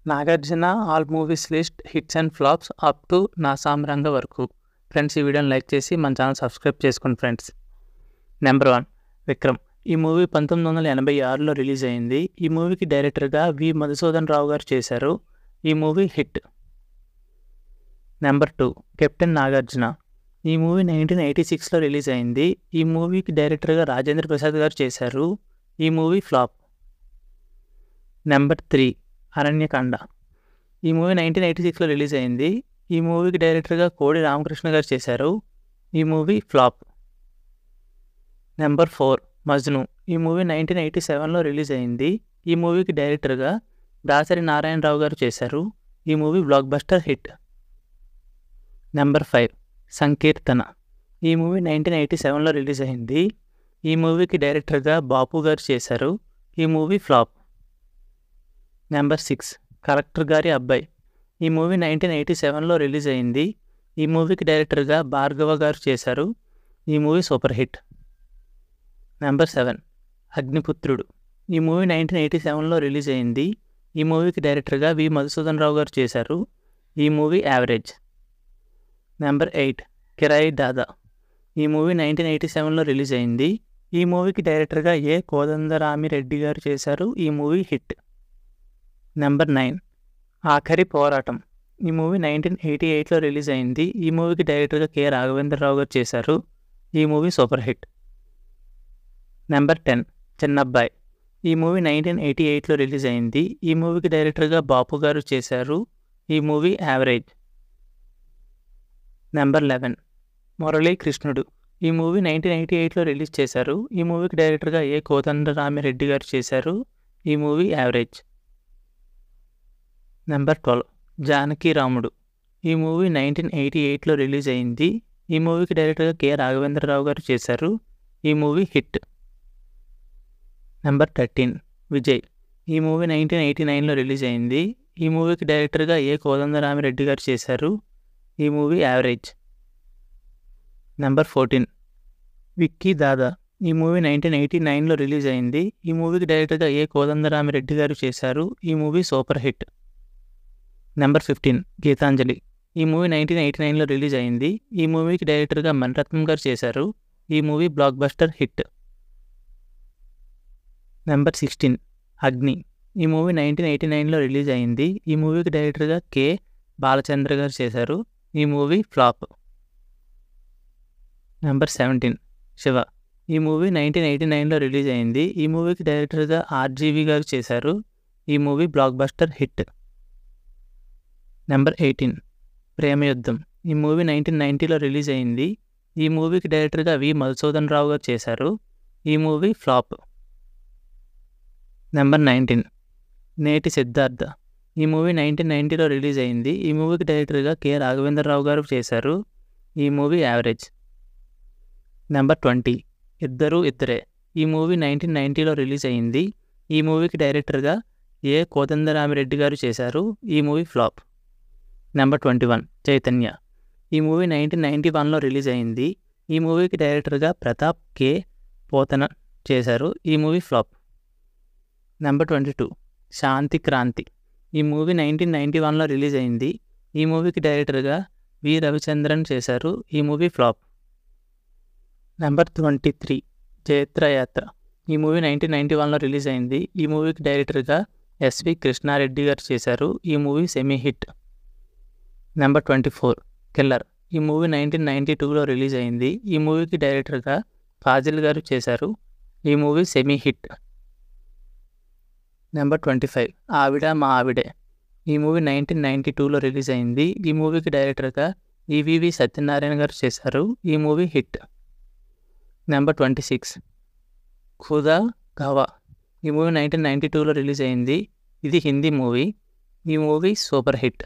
Nagarjuna all movies list hits and flops up to నా సామ్రంగ వరకు. Friends, ఈ వీడియోని లైక్ చేసి మన ఛానల్ సబ్స్క్రైబ్ చేసుకోండి ఫ్రెండ్స్. నెంబర్ 1 విక్రమ్. ఈ మూవీ 1986లో రిలీజ్ అయింది. ఈ మూవీకి డైరెక్టర్గా వి మధుసూదన్ రావు గారు చేశారు. ఈ movie hit. Number 2 captain Nagarjuna. ఈ మూవీ 1986లో రిలీజ్ అయింది. ఈ మూవీకి డైరెక్టర్గా రాజేంద్ర ప్రసాద్ గారు చేశారు. ఈ మూవీ ఫ్లాప్. నెంబర్ 3 అరణ్యకాండ. ఈ మూవీ 1986లో రిలీజ్ అయింది. ఈ మూవీకి డైరెక్టర్గా కోడి రామకృష్ణ గారు చేశారు. ఈ మూవీ ఫ్లాప్. నెంబర్ 4 మజ్ను. ఈ మూవీ 1987లో రిలీజ్ అయింది. ఈ మూవీకి డైరెక్టర్గా దాసరి నారాయణరావు గారు చేశారు. ఈ movie block buster hit. Number 5 సంకీర్తన. ఈ మూవీ 1987లో రిలీజ్ అయింది. ఈ మూవీకి డైరెక్టర్గా బాపు గారు చేశారు. ఈ మూవీ ఫ్లాప్. నెంబర్ 6 కలెక్టర్ గారి అబ్బాయి. ఈ మూవీ 1987లో రిలీజ్ అయింది. ఈ మూవీకి డైరెక్టర్గా భార్గవ గారు చేశారు. ఈ movie super hit. Number 7 Agniputrudu. ఈ మూవీ 1987లో రిలీజ్ అయింది. ఈ మూవీకి డైరెక్టర్గా వి మధుసూదన్ రావు గారు చేశారు. ఈ మూవీ యావరేజ్. నెంబర్ 8 కిరాయి దాదా. ఈ మూవీ 1987లో రిలీజ్ అయింది. ఈ మూవీకి డైరెక్టర్గా ఏ కోదండరామిరెడ్డి గారు చేశారు. ఈ మూవీ హిట్. నెంబర్ 9 ఆఖరి పోరాటం. ఈ మూవీ 1988లో రిలీజ్ అయింది. ఈ మూవీకి డైరెక్టర్గా కె రాఘవేంద్రరావు గారు చేశారు. ఈ మూవీ సూపర్ హిట్. నెంబర్ 10 చిన్నబ్బాయి. ఈ మూవీ 1988లో రిలీజ్ అయింది. ఈ మూవీకి డైరెక్టర్గా బాపు గారు చేశారు. ఈ మూవీ యావరేజ్. నెంబర్ 11 మురళీకృష్ణుడు. ఈ మూవీ 1988లో రిలీజ్ చేశారు. ఈ మూవీకి డైరెక్టర్గా ఏ కోదండరామిరెడ్డి గారు చేశారు. ఈ మూవీ యావరేజ్. నెంబర్ 12 జానకి రాముడు. ఈ మూవీ 1988లో రిలీజ్ అయింది. ఈ మూవీకి డైరెక్టర్గా కె రాఘవేంద్రరావు గారు చేశారు. ఈ మూవీ హిట్. నెంబర్ 13 విజయ్. ఈ మూవీ 1989లో రిలీజ్ అయింది. ఈ మూవీకి డైరెక్టర్గా ఏ కోదండరామిరెడ్డి గారు చేశారు. ఈ మూవీ యావరేజ్. నెంబర్ 14 విక్కీ దాదా. ఈ మూవీ 1989లో రిలీజ్ అయింది. ఈ మూవీకి డైరెక్టర్గా ఏ కోదండరామిరెడ్డి గారు చేశారు. ఈ movie super hit. Number 15 Geetanjali. ఈ మూవీ 1989లో రిలీజ్ అయింది. ఈ మూవీకి డైరెక్టర్గా మణిరత్నం గారు చేశారు. ఈ movie block buster hit. Number 16 అగ్ని. ఈ మూవీ 1989లో రిలీజ్ అయింది. ఈ మూవీకి డైరెక్టర్గా కె బాలచంద్ర గారు చేశారు. ఈ మూవీ ఫ్లాప్. నెంబర్ 17 శివ. ఈ మూవీ 1989లో రిలీజ్ అయింది. ఈ మూవీకి డైరెక్టర్గా ఆర్జీవి గారు చేశారు. ఈ movie block buster hit. Number 18 ప్రేమయుద్ధం. ఈ మూవీ 1990లో రిలీజ్ అయింది. ఈ మూవీకి డైరెక్టర్గా వి మధుసూదన్ రావు గారు చేశారు. ఈ మూవీ ఫ్లాప్. నెంబర్ 19 నేటి సిద్ధార్థ. ఈ మూవీ 1990లో రిలీజ్ అయింది. ఈ మూవీకి డైరెక్టర్గా కె రాఘవేంద్రరావు గారు చేశారు. ఈ మూవీ యావరేజ్. నెంబర్ 20 ఇద్దరు ఇద్దరే. ఈ మూవీ 1990లో రిలీజ్ అయింది. ఈ మూవీకి డైరెక్టర్గా ఏ కోదండరామిరెడ్డి గారు చేశారు. ఈ మూవీ ఫ్లాప్. నెంబర్ 21 చైతన్య. ఈ మూవీ 1991లో రిలీజ్ అయింది. ఈ మూవీకి డైరెక్టర్గా ప్రతాప్ కే పోతన చేశారు. ఈ మూవీ ఫ్లాప్. నెంబర్ 22 శాంతి క్రాంతి. ఈ మూవీ 1991లో రిలీజ్ అయింది. ఈ మూవీకి డైరెక్టర్గా వి రవిచంద్రన్ చేశారు. ఈ మూవీ ఫ్లాప్. నెంబర్ 23 జైత్రయాత్ర. ఈ మూవీ 1991లో రిలీజ్ అయింది. ఈ మూవీకి డైరెక్టర్గా ఎస్వి కృష్ణారెడ్డి గారు చేశారు. ఈ movie semi hit. Number 24 killer. ఈ మూవీ 1992లో రిలీజ్ అయింది. ఈ మూవీకి డైరెక్టర్గా ఫాజిల్ గారు చేశారు. ఈ మూవీ సెమీ హిట్. నెంబర్ 25 ఆవిడ మా ఆవిడే. ఈ మూవీ 1992లో రిలీజ్ అయింది. ఈ మూవీకి డైరెక్టర్గా ఈవీవి సత్యనారాయణ గారు చేశారు. ఈ మూవీ హిట్. నెంబర్ 26 ఖుదా గవా. ఈ మూవీ 1992లో రిలీజ్ అయింది. ఇది హిందీ మూవీ. ఈ మూవీ సూపర్ హిట్.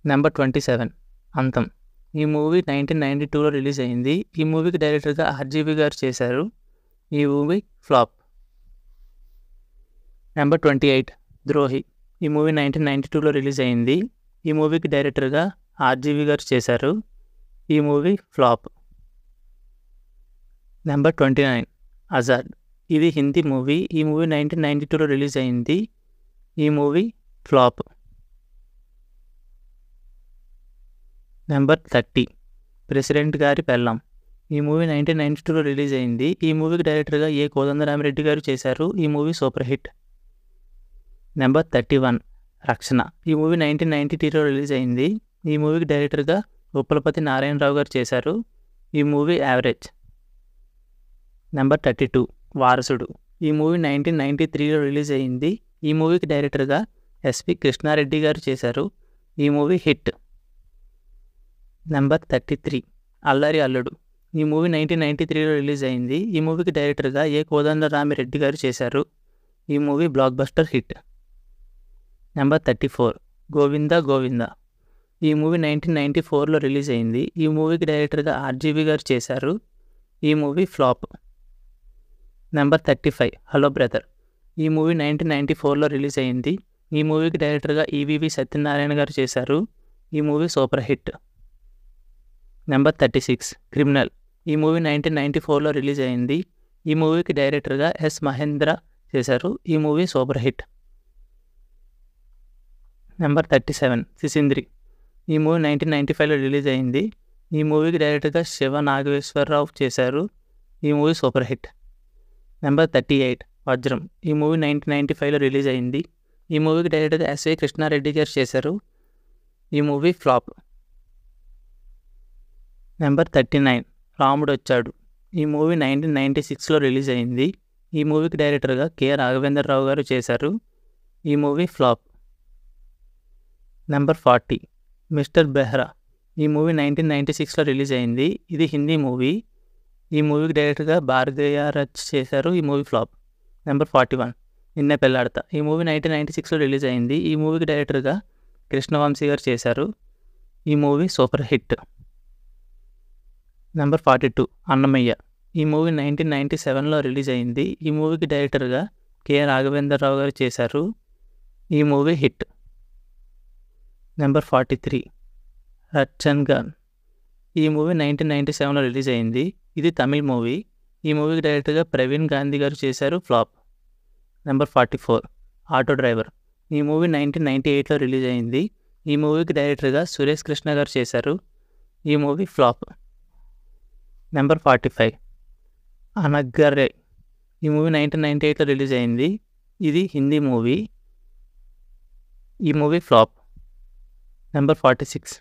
నెంబర్ 27 అంతం. ఈ మూవీ 1992లో రిలీజ్ అయింది. ఈ మూవీకి డైరెక్టర్గా ఆర్జీవి గారు చేశారు. ఈ మూవీ ఫ్లాప్. నెంబర్ 28 ద్రోహి. ఈ మూవీ 1992లో రిలీజ్ అయింది. ఈ మూవీకి డైరెక్టర్గా ఆర్జీవి గారు చేశారు. ఈ మూవీ ఫ్లాప్. నెంబర్ 29 ఆజాద్. ఇది హిందీ మూవీ. ఈ మూవీ 1992లో రిలీజ్ అయింది. ఈ మూవీ ఫ్లాప్. నెంబర్ 30 ప్రెసిడెంట్ గారి పెళ్ళాం. ఈ మూవీ 1992లో రిలీజ్ అయింది. ఈ మూవీకి డైరెక్టర్గా ఏ కోదండరామిరెడ్డి గారు చేశారు. ఈ మూవీ సూపర్ హిట్. నెంబర్ 31 రక్షణ. ఈ మూవీ 1992లో రిలీజ్ అయింది. ఈ మూవీకి డైరెక్టర్గా ఉప్పలపతి నారాయణరావు గారు చేశారు. ఈ మూవీ యావరేజ్. నెంబర్ 32 వారసుడు. ఈ మూవీ 1993లో రిలీజ్ అయింది. ఈ మూవీకి డైరెక్టర్గా ఎస్వి కృష్ణారెడ్డి గారు చేశారు. ఈ మూవీ హిట్. నెంబర్ 33 అల్లరి అల్లుడు. ఈ మూవీ 1993లో రిలీజ్ అయింది. ఈ మూవీకి డైరెక్టర్గా ఏ కోదండరామిరెడ్డి గారు చేశారు. ఈ movie block buster hit. Number 34 Govinda Govinda. ఈ మూవీ 1994లో రిలీజ్ అయింది. ఈ మూవీకి డైరెక్టర్గా ఆర్జీవి గారు చేశారు. ఈ movie flop. Number 35 hello brother. ఈ మూవీ 1994లో రిలీజ్ అయింది. ఈ మూవీకి డైరెక్టర్గా ఈవీవి సత్యనారాయణ గారు చేశారు. ఈ movie super hit. Number 36 criminal. ఈ మూవీ 1994లో రిలీజ్ అయింది. ఈ మూవీకి డైరెక్టర్గా ఎస్ మహేంద్ర చేశారు. ఈ మూవీ సూపర్ హిట్. నెంబర్ 37 సిసింద్రి. ఈ మూవీ 1995లో రిలీజ్ అయింది. ఈ మూవీకి డైరెక్టర్గా శివ నాగేశ్వరరావు చేశారు. ఈ మూవీ సూపర్ హిట్. నెంబర్ 38 వజ్రం. ఈ మూవీ 1995లో రిలీజ్ అయింది. ఈ మూవీకి డైరెక్టర్గా ఎస్వి కృష్ణారెడ్డి గారు చేశారు. ఈ మూవీ ఫ్లాప్. నెంబర్ 39 రాముడు వచ్చాడు. ఈ మూవీ 1996లో రిలీజ్ అయింది. ఈ మూవీకి డైరెక్టర్గా కె రాఘవేంద్రరావు గారు చేశారు. ఈ movie flop. Number 40 mister Behra. ఈ మూవీ 1996లో రిలీజ్ అయింది. ఇది హిందీ మూవీ. ఈ మూవీకి డైరెక్టర్గా భారతీయరాజ్ చేశారు. ఈ మూవీ ఫ్లాప్. నెంబర్ 41 నిన్నే పెళ్ళాడతా. ఈ మూవీ 1996లో రిలీజ్ అయింది. ఈ మూవీకి డైరెక్టర్గా కృష్ణవంశీ గారు చేశారు. ఈ movie super hit. Number 42 Annamayya. ఈ మూవీ 1997లో రిలీజ్ అయింది. ఈ మూవీకి డైరెక్టర్గా కె రాఘవేంద్రరావు గారు చేశారు. ఈ మూవీ హిట్. నెంబర్ 43 రచ్చన్గాన్. ఈ మూవీ 1997లో రిలీజ్ అయింది. ఇది తమిళ్ మూవీ. ఈ మూవీకి డైరెక్టర్గా ప్రవీణ్ గాంధీ గారు చేశారు. ఫ్లాప్. Number 44 auto driver. ఈ మూవీ 1998లో రిలీజ్ అయింది. ఈ మూవీకి డైరెక్టర్గా సురేష్ కృష్ణ గారు చేశారు. ఈ మూవీ ఫ్లాప్. నెంబర్ 45 అనగ్గరే. ఈ మూవీ 1998లో రిలీజ్ అయింది. ఇది హిందీ మూవీ. ఈ మూవీ ఫ్లాప్. నెంబర్ 46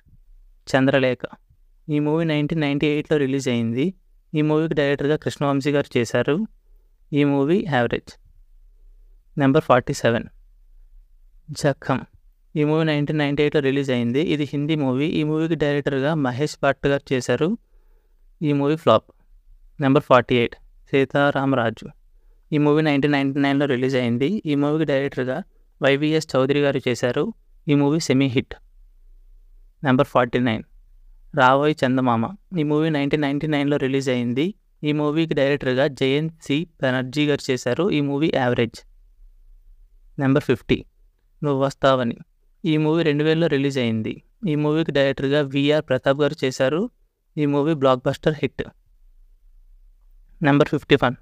చంద్రలేఖ. ఈ మూవీ 1998లో రిలీజ్ అయింది. ఈ మూవీకి డైరెక్టర్గా కృష్ణవంశీ గారు చేశారు. ఈ మూవీ యావరేజ్. నెంబర్ 47 జఖం. ఈ మూవీ 1998లో రిలీజ్ అయింది. ఇది హిందీ మూవీ. ఈ మూవీకి డైరెక్టర్గా మహేష్ భట్ గారు చేశారు. ఈ మూవీ ఫ్లాప్. నెంబర్ 48 సీతారామరాజు. ఈ మూవీ 1999లో రిలీజ్ అయింది. ఈ మూవీకి డైరెక్టర్గా వైవిఎస్ చౌదరి గారు చేశారు. ఈ మూవీ సెమీ హిట్. నెంబర్ 49 రావోయ్ చందమామ. ఈ మూవీ 1999లో రిలీజ్ అయింది. ఈ మూవీకి డైరెక్టర్గా జయంత్ సి బెనర్జీ గారు చేశారు. ఈ మూవీ యావరేజ్. నెంబర్ 50 నువ్వు వస్తావని. ఈ మూవీ 2000లో రిలీజ్ అయింది. ఈ మూవీకి డైరెక్టర్గా విఆర్ ప్రతాప్ గారు చేశారు. ఈ movie block buster hit. Number 51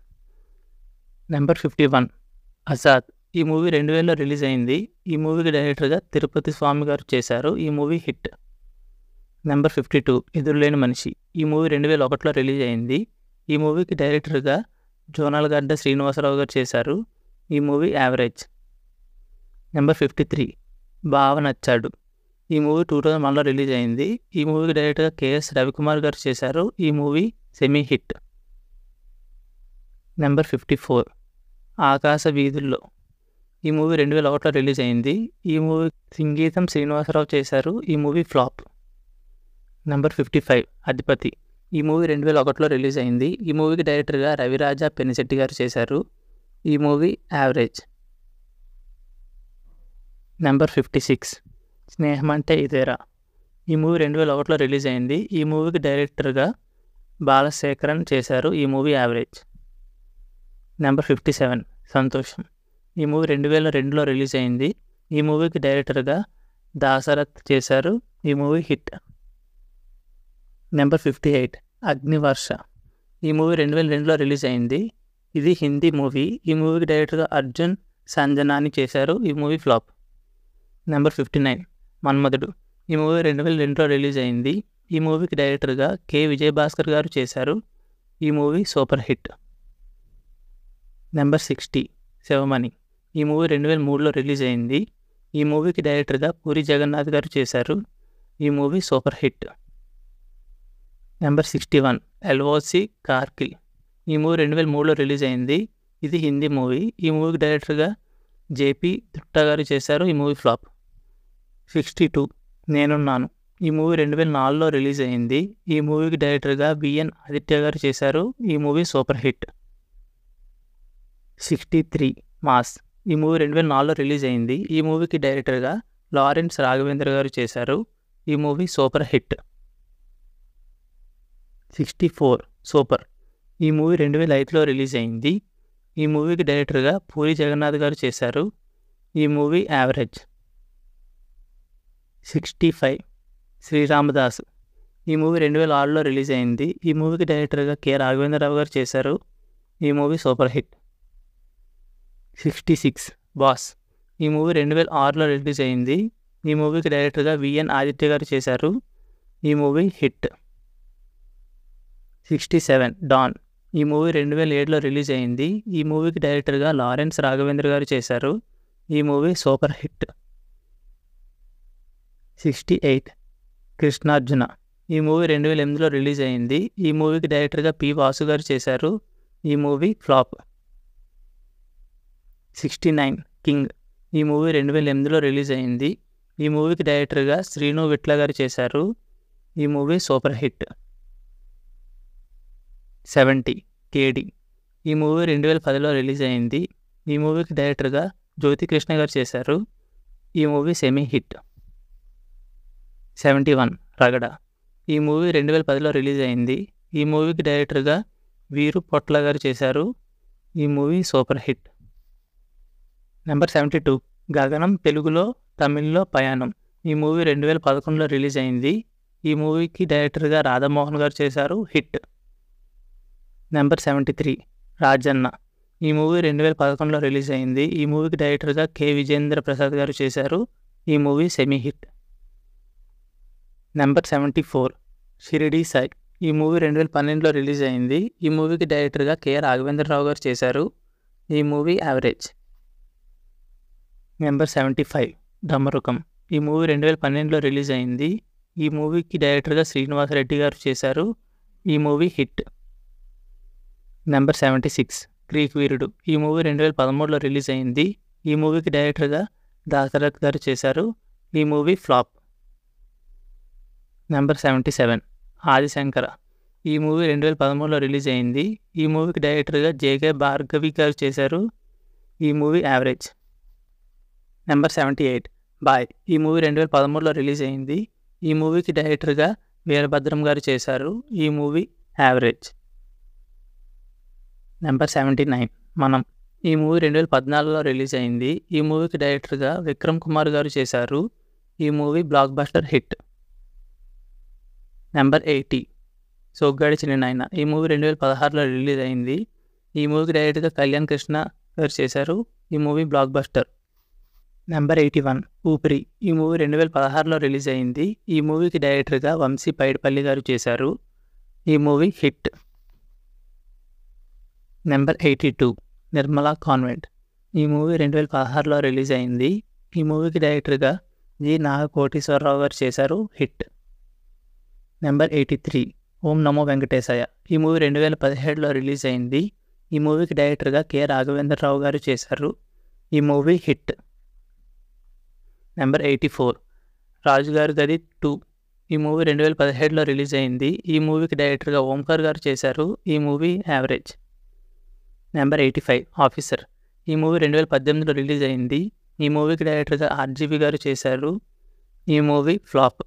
Azad. ఈ మూవీ 2000లో రిలీజ్ అయింది. ఈ మూవీకి డైరెక్టర్గా తిరుపతి స్వామి గారు చేశారు. ఈ మూవీ హిట్. నెంబర్ 52 ఎదురులేని మనిషి. ఈ మూవీ 2001లో రిలీజ్ అయింది. ఈ మూవీకి డైరెక్టర్గా జోనాలగడ్డ శ్రీనివాసరావు గారు చేశారు. ఈ మూవీ యావరేజ్. నెంబర్ 53 బావ నచ్చాడు. ఈ మూవీ 2001లో రిలీజ్ అయింది. ఈ మూవీకి డైరెక్టర్గా కెఎస్ రవికుమార్ గారు చేశారు. ఈ మూవీ సెమీ హిట్. నెంబర్ 54 ఆకాశ వీధుల్లో. ఈ మూవీ 2001లో రిలీజ్ అయింది. ఈ మూవీ సంగీతం శ్రీనివాసరావు చేశారు. ఈ మూవీ ఫ్లాప్. నెంబర్ 55 అధిపతి. ఈ మూవీ 2001లో రిలీజ్ అయింది. ఈ మూవీకి డైరెక్టర్గా రవిరాజా పెనిశెట్టి గారు చేశారు. ఈ మూవీ యావరేజ్. నెంబర్ 56 స్నేహమంటే ఇదేరా. ఈ మూవీ 2001లో రిలీజ్ అయింది. ఈ మూవీకి డైరెక్టర్గా బాలశేఖరన్ చేశారు. ఈ మూవీ యావరేజ్. నెంబర్ 57 సంతోషం. ఈ మూవీ 2002లో రిలీజ్ అయింది. ఈ మూవీకి డైరెక్టర్గా దాశరథ్ చేశారు. ఈ మూవీ హిట్. నెంబర్ 58 అగ్నివర్ష. ఈ మూవీ 2002లో రిలీజ్ అయింది. ఇది హిందీ మూవీ. ఈ మూవీకి డైరెక్టర్గా అర్జున్ సంజనాని చేశారు. ఈ మూవీ ఫ్లాప్. నెంబర్ 59 మన్మధుడు. ఈ మూవీ 2002లో రిలీజ్ అయింది. ఈ మూవీకి డైరెక్టర్గా కె. విజయభాస్కర్ గారు చేశారు. ఈ movie super hit. Number 60 Sivamani. ఈ మూవీ 2003లో రిలీజ్ అయింది. ఈ మూవీకి డైరెక్టర్గా పూరి జగన్నాథ్ గారు చేశారు. ఈ movie super hit. Number 61 LOC Kargil. ఈ మూవీ 2003లో రిలీజ్ అయింది. ఇది హిందీ మూవీ. ఈ మూవీకి డైరెక్టర్గా జేపీ దుట్టా గారు చేశారు. ఈ మూవీ ఫ్లాప్. 62 నేనున్నాను. ఈ మూవీ 2004లో రిలీజ్ అయింది. ఈ మూవీకి డైరెక్టర్గా బిఎన్ ఆదిత్య గారు చేశారు. ఈ మూవీ సూపర్ హిట్. 63 మాస్. ఈ మూవీ 2004లో రిలీజ్ అయింది. ఈ మూవీకి డైరెక్టర్గా లారెన్స్ రాఘవేంద్ర గారు చేశారు. ఈ మూవీ సూపర్ హిట్. 64 సూపర్. ఈ మూవీ 2005లో రిలీజ్ అయింది. ఈ మూవీకి డైరెక్టర్గా పూరి జగన్నాథ్ గారు చేశారు. ఈ మూవీ యావరేజ్. 65 శ్రీరామదాసు. ఈ మూవీ 2006లో రిలీజ్ అయింది. ఈ మూవీకి డైరెక్టర్గా కె. రాఘవేంద్రరావు గారు చేశారు. ఈ మూవీ సూపర్ హిట్. 66 బాస్. ఈ మూవీ 2006లో రిలీజ్ అయింది. ఈ మూవీకి డైరెక్టర్గా విఎన్ ఆదిత్య గారు చేశారు. ఈ మూవీ హిట్. 67 డాన్. ఈ మూవీ 2007లో రిలీజ్ అయింది. ఈ మూవీకి డైరెక్టర్గా లారెన్స్ రాఘవేంద్ర గారు చేశారు. ఈ మూవీ సూపర్ హిట్. 68 కృష్ణార్జున. ఈ మూవీ 2008లో రిలీజ్ అయింది. ఈ మూవీకి డైరెక్టర్గా పి. వాసు గారు చేశారు. ఈ మూవీ ఫ్లాప్. 69 కింగ్. ఈ మూవీ 2008లో రిలీజ్ అయింది. ఈ మూవీకి డైరెక్టర్గా శ్రీను విట్ల గారు చేశారు. ఈ మూవీ సూపర్ హిట్. 70 కేడి. ఈ మూవీ 2010లో రిలీజ్ అయింది. ఈ మూవీకి డైరెక్టర్గా జ్యోతి కృష్ణ గారు చేశారు. ఈ మూవీ సెమీ హిట్. 71 రగడ. ఈ మూవీ 2010లో రిలీజ్ అయింది. ఈ మూవీకి డైరెక్టర్గా వీరు పొట్ల గారు చేశారు. ఈ మూవీ సూపర్ హిట్. నెంబర్ 72 గగనం. తెలుగులో తమిళ్లో పయాణం. ఈ మూవీ 2011లో రిలీజ్ అయింది. ఈ మూవీకి డైరెక్టర్గా రాధామోహన్ గారు చేశారు. హిట్. నెంబర్ 73 రాజన్న. ఈ మూవీ 2011లో రిలీజ్ అయింది. ఈ మూవీకి డైరెక్టర్గా కె. విజేంద్ర ప్రసాద్ గారు చేశారు. ఈ movie semi hit. Number 74 Shirdi Sai. ఈ మూవీ 2012లో రిలీజ్ అయింది. ఈ మూవీకి డైరెక్టర్గా కె. రాఘవేంద్రరావు గారు చేశారు. ఈ మూవీ యావరేజ్. నెంబర్ 75 డమరుకం. ఈ మూవీ 2012లో రిలీజ్ అయింది. ఈ మూవీకి డైరెక్టర్గా శ్రీనివాసరెడ్డి గారు చేశారు. ఈ మూవీ హిట్. నెంబర్ 76 గ్రీక్ వీరుడు. ఈ మూవీ 2013లో రిలీజ్ అయింది. ఈ మూవీకి డైరెక్టర్గా దాశరథ్ గారు చేశారు. ఈ మూవీ ఫ్లాప్. నెంబర్ 77 ఆదిశంకర. ఈ మూవీ 2013లో రిలీజ్ అయింది. ఈ మూవీకి డైరెక్టర్గా జేకే భార్గవి గారు చేశారు. ఈ మూవీ యావరేజ్. Number 78 boy. ఈ మూవీ 2013లో రిలీజ్ అయింది. ఈ మూవీకి డైరెక్టర్గా వీరభద్రం గారు చేశారు. ఈ మూవీ యావరేజ్. నెంబర్ 79 మనం. ఈ మూవీ 2014లో రిలీజ్ అయింది. ఈ మూవీకి డైరెక్టర్గా విక్రమ్ కుమార్ గారు చేశారు. ఈ movie block buster hit. Number 80 సోగ్గాడి చిన్ననాయన. ఈ మూవీ 2016లో రిలీజ్ అయింది. ఈ మూవీకి డైరెక్టర్గా కళ్యాణ్ కృష్ణ గారు చేశారు. ఈ మూవీ బ్లాక్ బస్టర్. నెంబర్ 81 ఊపిరి. ఈ మూవీ 2016లో రిలీజ్ అయింది. ఈ మూవీకి డైరెక్టర్గా వంశీ పైడిపల్లి గారు చేశారు. ఈ movie hit. Number 82 Nirmala convent. ఈ మూవీ 2016లో రిలీజ్ అయింది. ఈ మూవీకి డైరెక్టర్గా జి. నాగకోటేశ్వరరావు గారు చేశారు. హిట్. నెంబర్ 83 ఓం నమో వెంకటేశాయ. ఈ మూవీ 2017లో రిలీజ్ అయింది. ఈ మూవీకి డైరెక్టర్గా కె. రాఘవేంద్రరావు గారు చేశారు. ఈ మూవీ హిట్. నెంబర్ 84 రాజుగారి గది 2. ఈ మూవీ 2017లో రిలీజ్ అయింది. ఈ మూవీకి డైరెక్టర్గా ఓంకార్ గారు చేశారు. ఈ మూవీ యావరేజ్. Number 85 officer. ఈ మూవీ 2018లో రిలీజ్ అయింది. ఈ మూవీకి డైరెక్టర్గా ఆర్జీవి గారు చేశారు. ఈ మూవీ ఫ్లాప్.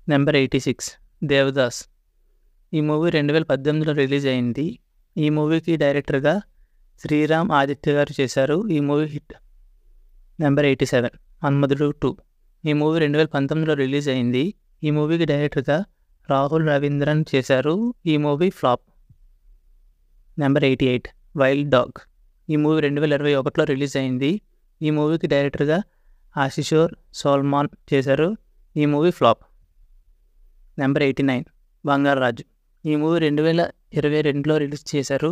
నెంబర్ 86 దేవదాస్. ఈ మూవీ 2018లో రిలీజ్ అయింది. ఈ మూవీకి డైరెక్టర్గా శ్రీరామ్ ఆదిత్య గారు చేశారు. ఈ మూవీ హిట్. నెంబర్ 87 మన్మధుడు 2. ఈ మూవీ 2019లో రిలీజ్ అయింది. ఈ మూవీకి డైరెక్టర్గా రాహుల్ రవీంద్రన్ చేశారు. ఈ movie flop. Number 88 wild dog. ఈ మూవీ 2021లో రిలీజ్ అయింది. ఈ మూవీకి డైరెక్టర్గా ఆశిషోర్ సోల్మాన్ చేశారు. ఈ మూవీ ఫ్లాప్. నెంబర్ 89 బంగారాజు. ఈ మూవీ 2022లో రిలీజ్ చేశారు.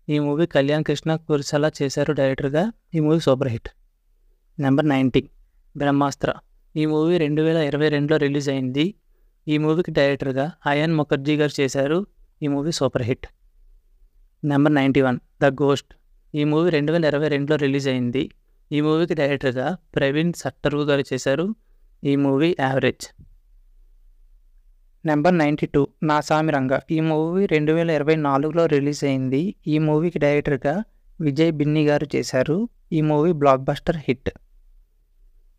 ఈ మూవీ కళ్యాణ్ కృష్ణ కుర్సలా చేశారు డైరెక్టర్గా. ఈ మూవీ సూపర్ హిట్. నెంబర్ 90 బ్రహ్మాస్త్ర. ఈ మూవీ 2022లో రిలీజ్ అయింది. ఈ మూవీకి డైరెక్టర్గా అయాన్ ముఖర్జీ గారు చేశారు. ఈ movie super hit. Number 91 the ghost. ఈ మూవీ 2022లో రిలీజ్ అయింది. ఈ మూవీకి డైరెక్టర్గా ప్రవీణ్ సట్టరు గారు చేశారు. ఈ మూవీ యావరేజ్. నెంబర్ 92 నా సామి రంగ. ఈ మూవీ 2024లో రిలీజ్ అయింది. ఈ మూవీకి డైరెక్టర్గా విజయ్ బిన్ని గారు చేశారు. ఈ movie block buster hit.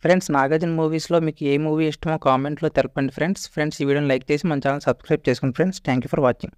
Friends, Nagarjuna మూవీస్లో మీకు ఏ మూవీ ఇష్టమో కామెంట్లో తెలపండి ఫ్రెండ్స్. ఈ వీడియోని లైక్ చేసి మన ఛానల్ సబ్స్క్రైబ్ చేసుకోండి friends. Thank you for watching.